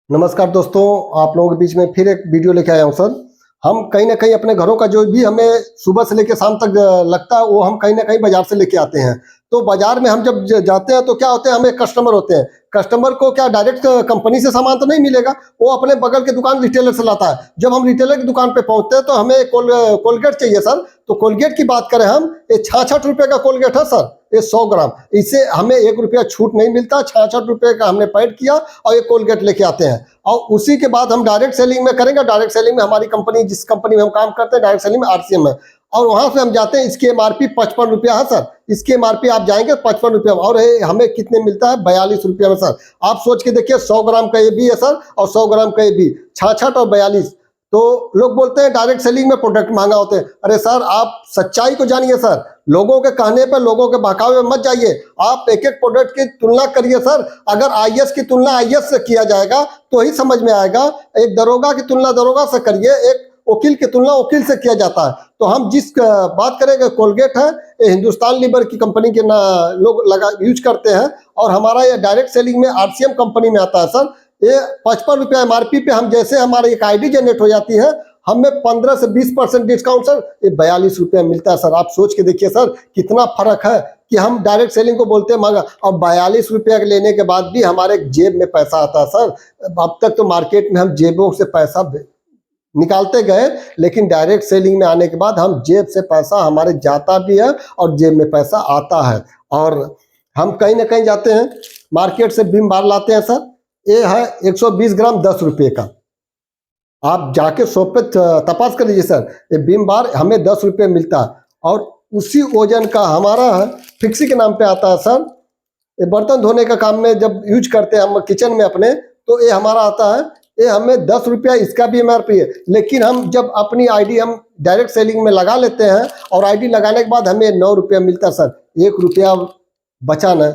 नमस्कार दोस्तों, आप लोगों के बीच में फिर एक वीडियो लेके आया हूँ सर। हम कहीं न कहीं अपने घरों का जो भी हमें सुबह से लेके शाम तक लगता है, वो हम कहीं न कहीं बाज़ार से लेके आते हैं। तो बाज़ार में हम जब ज जाते हैं तो क्या होते हैं, हमें कस्टमर होते हैं। कस्टमर को क्या डायरेक्ट कंपनी से सामान तो नहीं मिलेगा, वो अपने बगल के दुकान रिटेलर से लाता है। जब हम रिटेलर की दुकान पे पहुँचते हैं तो हमें कोलगेट चाहिए सर। तो कोलगेट की बात करें हम, ये ₹66 का कोलगेट है सर, ये 100 ग्राम। इससे हमें ₹1 छूट नहीं मिलता, ₹66 का हमने पेड किया और ये कोलगेट लेके आते हैं। और उसी के बाद हम डायरेक्ट सेलिंग में करेंगे। डायरेक्ट सेलिंग में हमारी कंपनी, जिस कंपनी में हम काम करते हैं, डायरेक्ट सेलिंग में आरसीएम है, और वहां से हम जाते हैं। इसकी एमआरपी ₹55 है सर। इसकी एमआरपी आप जाएंगे ₹55 और हमें कितने मिलता है, ₹42 में सर। आप सोच के देखिए, 100 ग्राम का ये भी है सर और 100 ग्राम का ये भी, 66 और 42। तो लोग बोलते हैं डायरेक्ट सेलिंग में प्रोडक्ट महंगा होते हैं। अरे सर, आप सच्चाई को जानिए सर। लोगों के कहने पर, लोगों के बहकावे में मत जाइए। आप एक एक प्रोडक्ट की तुलना करिए सर। अगर आईएएस की तुलना आईएएस से किया जाएगा तो ही समझ में आएगा। एक दरोगा की तुलना दरोगा से करिए, एक वकील की तुलना वकील से किया जाता है। तो हम जिस बात करेंगे, कोलगेट है, ये हिंदुस्तान लीवर की कंपनी के ना लोग लगा यूज करते हैं, और हमारा ये डायरेक्ट सेलिंग में आरसीएम कंपनी में आता है सर। ये ₹55 एमआरपी पे हम, जैसे हमारी एक आईडी जनरेट हो जाती है, हमें 15 से 20% डिस्काउंट सर, ये ₹42 मिलता है सर। आप सोच के देखिए सर, कितना फर्क है कि हम डायरेक्ट सेलिंग को बोलते हैं महंगा, और ₹42 के लेने के बाद भी हमारे जेब में पैसा आता है सर। अब तक तो मार्केट में हम जेबों से पैसा निकालते गए, लेकिन डायरेक्ट सेलिंग में आने के बाद हम जेब से पैसा हमारे जाता भी है और जेब में पैसा आता है। और हम कहीं ना कहीं जाते हैं, मार्केट से विम बार लाते हैं सर। ये है 120 ग्राम ₹10 का। आप जाके शॉप पे तपास कर लीजिए सर। ये विम बार हमें ₹10 मिलता है, और उसी वजन का हमारा फिक्सी के नाम पे आता है सर। ये बर्तन धोने का काम में जब यूज करते हैं हम किचन में अपने, तो ये हमारा आता है। ये हमें ₹10, इसका भी एमआरपी है। लेकिन हम जब अपनी आईडी हम डायरेक्ट सेलिंग में लगा लेते हैं, और आईडी लगाने के बाद हमें ₹9 मिलता है सर। ₹1 बचाना।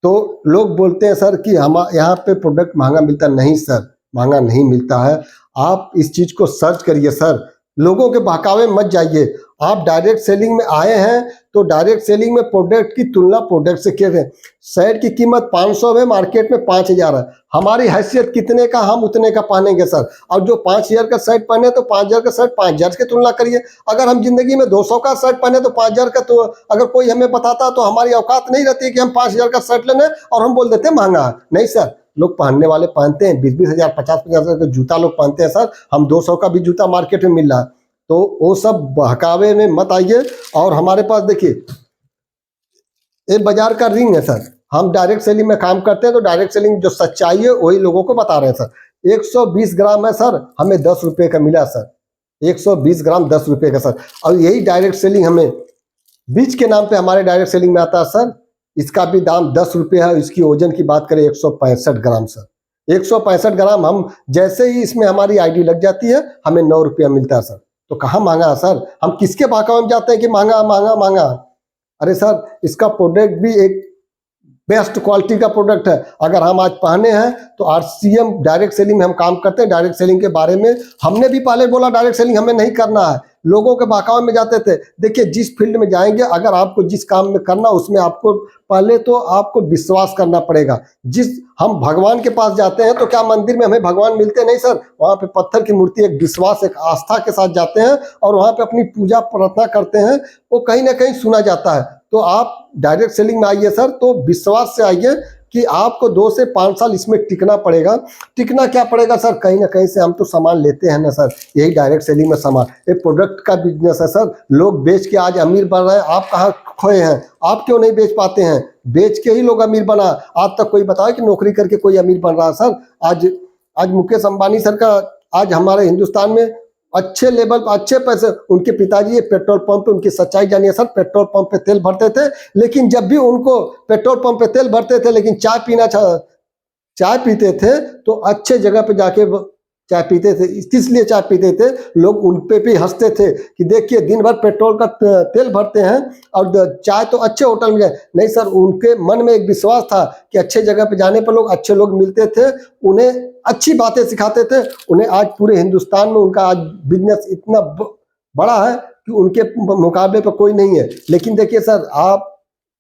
तो लोग बोलते हैं सर कि हम यहाँ पे प्रोडक्ट महंगा मिलता, नहीं सर, महंगा नहीं मिलता है। आप इस चीज को सर्च करिए सर। लोगों के बहकावे में मत जाइए। आप डायरेक्ट सेलिंग में आए हैं तो डायरेक्ट सेलिंग में प्रोडक्ट की तुलना प्रोडक्ट से करें। शर्ट की कीमत 500 है, मार्केट में 5000 है। हमारी हैसियत कितने का, हम उतने का पहनेंगे सर। और जो 5000 का शर्ट पहने तो 5000 का शर्ट 5000 की तुलना करिए। अगर हम जिंदगी में 200 का शर्ट पहने तो 5000 का, तो अगर कोई हमें बताता तो हमारी औकात नहीं रहती कि हम 5000 का शर्ट लेने और हम बोल देते महंगा है। नहीं सर, लोग पहनने वाले पहनते हैं। 20-20 हजार, 50-50 हजार का जूता लोग पहनते हैं सर। हम 200 का भी जूता मार्केट में मिल रहा है। तो वो सब बहकावे में मत आइए। और हमारे पास देखिए, ये बाजार का रिंग है सर। हम डायरेक्ट सेलिंग में काम करते हैं, तो डायरेक्ट सेलिंग जो सच्चाई है वही लोगों को बता रहे हैं सर। 120 ग्राम है सर, हमें ₹10 का मिला सर। 120 ग्राम ₹10 का सर। और यही डायरेक्ट सेलिंग हमें बीज के नाम पे हमारे डायरेक्ट सेलिंग में आता है सर। इसका भी दाम ₹10 है। इसकी वजन की बात करें, 165 ग्राम सर। 165 ग्राम हम जैसे ही इसमें हमारी आईडी लग जाती है, हमें ₹9 मिलता है सर। तो कहाँ महंगा है सर? हम किसके बहकावे में जाते हैं कि महंगा महंगा महंगा? अरे सर, इसका प्रोडक्ट भी एक बेस्ट क्वालिटी का प्रोडक्ट है। अगर हम आज पहने हैं तो आरसीएम डायरेक्ट सेलिंग में हम काम करते हैं। डायरेक्ट सेलिंग के बारे में हमने भी पहले बोला, डायरेक्ट सेलिंग हमें नहीं करना है। लोगों के बहकावे में जाते थे। देखिए, जिस फील्ड में जाएंगे, अगर आपको जिस काम में करना, उसमें आपको पहले तो आपको विश्वास करना पड़ेगा। जिस हम भगवान के पास जाते हैं तो क्या मंदिर में हमें भगवान मिलते नहीं सर? वहाँ पे पत्थर की मूर्ति, एक विश्वास, एक आस्था के साथ जाते हैं और वहाँ पे अपनी पूजा प्रार्थना करते हैं। वो कहीं ना कहीं सुना जाता है। तो आप डायरेक्ट सेलिंग में आइए सर, तो विश्वास से आइए कि आपको 2 से 5 साल इसमें टिकना पड़ेगा। टिकना क्या पड़ेगा सर? कहीं ना कहीं से हम तो सामान लेते हैं ना सर। यही डायरेक्ट सेलिंग में सामान, एक प्रोडक्ट का बिजनेस है सर। लोग बेच के आज अमीर बन रहे हैं। आप कहाँ खोए हैं? आप क्यों नहीं बेच पाते हैं? बेच के ही लोग अमीर बना। आज तक कोई बताए कि नौकरी करके कोई अमीर बन रहा है सर? आज मुकेश अंबानी सर का, आज हमारे हिंदुस्तान में अच्छे लेवल पर अच्छे पैसे, उनके पिताजी पेट्रोल पंप पे, उनकी सच्चाई जानिए सर। पेट्रोल पंप पे तेल भरते थे, लेकिन जब भी उनको पेट्रोल पंप पे तेल भरते थे, लेकिन चाय पीते थे तो अच्छे जगह पे जाके चाय पीते थे। इसलिए चाय पीते थे, लोग उन पे भी हंसते थे कि देखिए, दिन भर पेट्रोल का तेल भरते हैं और चाय तो अच्छे होटल में जाए। नहीं सर, उनके मन में एक विश्वास था कि अच्छे जगह पे जाने पर लोग, अच्छे लोग मिलते थे, उन्हें अच्छी बातें सिखाते थे। उन्हें आज पूरे हिंदुस्तान में उनका आज बिजनेस इतना बड़ा है कि उनके मुकाबले पर कोई नहीं है। लेकिन देखिए सर, आप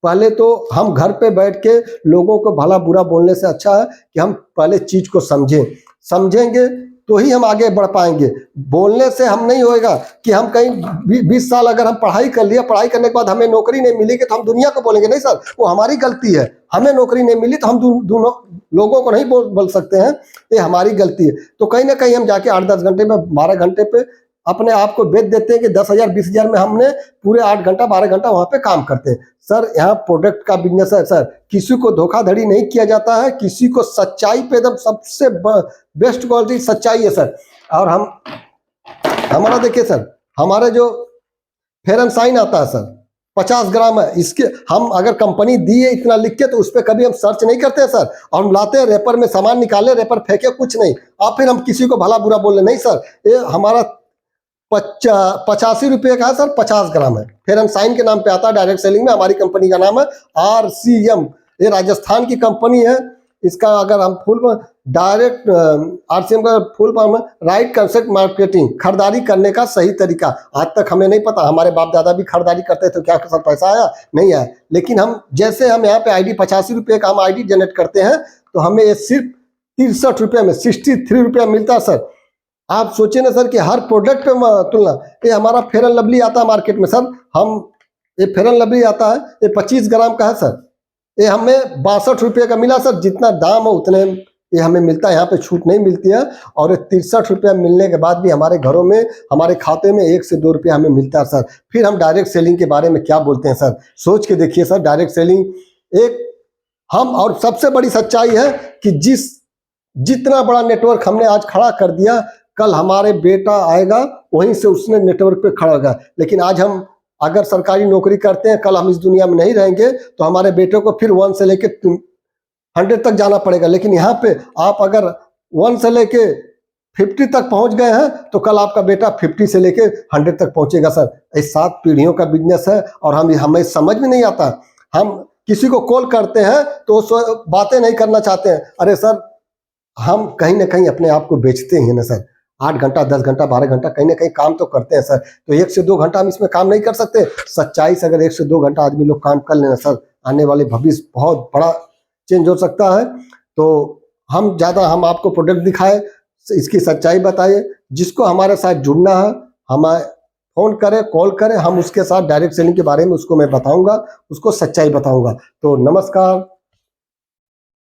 पहले तो हम घर पे बैठ के लोगों को भला बुरा बोलने से अच्छा है कि हम पहले चीज को समझेंगे तो ही हम आगे बढ़ पाएंगे। बोलने से हम नहीं होएगा कि हम कहीं 20 साल अगर हम पढ़ाई कर लिया, पढ़ाई करने के बाद हमें नौकरी नहीं मिलेगी तो हम दुनिया को बोलेंगे नहीं सर, वो हमारी गलती है। हमें नौकरी नहीं मिली तो हम दोनों लोगों को नहीं बोल सकते हैं, ये हमारी गलती है। तो कहीं ना कहीं हम जाके 8-10 घंटे में 12 घंटे पे अपने आप को बेच देते हैं कि 10,000 20,000 में हमने पूरे 8 घंटा 12 घंटा वहां पे काम करते हैं। सर यहाँ प्रोडक्ट का बिजनेस है सर, किसी को धोखाधड़ी नहीं किया जाता है, किसी को सच्चाई पे एकदम सबसे बेस्ट क्वालिटी सच्चाई है सर। और हमारा देखिए सर, हमारे जो फेयर एंड साइन आता है सर 50 ग्राम है, इसके हम अगर कंपनी दी है इतना लिख के तो उस पर कभी हम सर्च नहीं करते हैं सर। और हम लाते हैं रेपर में सामान निकाले, रेपर फेंके, कुछ नहीं, और फिर हम किसी को भला बुरा बोले नहीं सर। ये हमारा 85 रुपये का है सर, 50 ग्राम है, फेयर एंड साइन के नाम पे आता है। डायरेक्ट सेलिंग में हमारी कंपनी का नाम है RCM, ये राजस्थान की कंपनी है। इसका अगर हम फुल डायरेक्ट RCM का फुल फॉर्म है राइट कंसेप्ट मार्केटिंग, खरीदारी करने का सही तरीका। आज तक हमें नहीं पता, हमारे बाप दादा भी खरीदारी करते तो क्या सर पैसा आया नहीं आया, लेकिन हम जैसे हम यहाँ पे ID 85 रुपये का हम ID जनरेट करते हैं तो हमें ये सिर्फ 63 रुपये में 63 रुपया मिलता है सर। आप सोचिए ना सर कि हर प्रोडक्ट पे तुलना, ये हमारा फेयर एंड लवली आता है मार्केट में सर, हम ये फेयर एंड लवली आता है, ये 25 ग्राम का है सर, ये हमें 62 रुपये का मिला सर। जितना दाम है उतने ये हमें मिलता है, यहाँ पे छूट नहीं मिलती है। और ये 63 रुपया मिलने के बाद भी हमारे घरों में, हमारे खाते में 1 से 2 रुपया हमें मिलता है सर। फिर हम डायरेक्ट सेलिंग के बारे में क्या बोलते हैं सर, सोच के देखिए सर। डायरेक्ट सेलिंग एक हम, और सबसे बड़ी सच्चाई है कि जितना बड़ा नेटवर्क हमने आज खड़ा कर दिया, कल हमारे बेटा आएगा वहीं से उसने नेटवर्क पे खड़ा होगा। लेकिन आज हम अगर सरकारी नौकरी करते हैं, कल हम इस दुनिया में नहीं रहेंगे तो हमारे बेटे को फिर 1 से लेके 100 तक जाना पड़ेगा। लेकिन यहाँ पे आप अगर 1 से लेके 50 तक पहुंच गए हैं तो कल आपका बेटा 50 से लेके 100 तक पहुंचेगा सर। ये 7 पीढ़ियों का बिजनेस है। और हमें समझ में नहीं आता, हम किसी को कॉल करते हैं तो बातें नहीं करना चाहते हैं। अरे सर, हम कहीं ना कहीं अपने आप को बेचते हैं ना सर। 8 घंटा 10 घंटा 12 घंटा कहीं ना कहीं काम तो करते हैं सर, तो 1 से 2 घंटा हम इसमें काम नहीं कर सकते। सच्चाई से अगर 1 से 2 घंटा आदमी लोग काम कर लेना सर, आने वाले भविष्य बहुत बड़ा चेंज हो सकता है। तो हम आपको प्रोडक्ट दिखाए, इसकी सच्चाई बताइए। जिसको हमारे साथ जुड़ना है हमें फोन करें, कॉल करें, हम उसके साथ डायरेक्ट सेलिंग के बारे में उसको मैं बताऊंगा, उसको सच्चाई बताऊंगा। तो नमस्कार।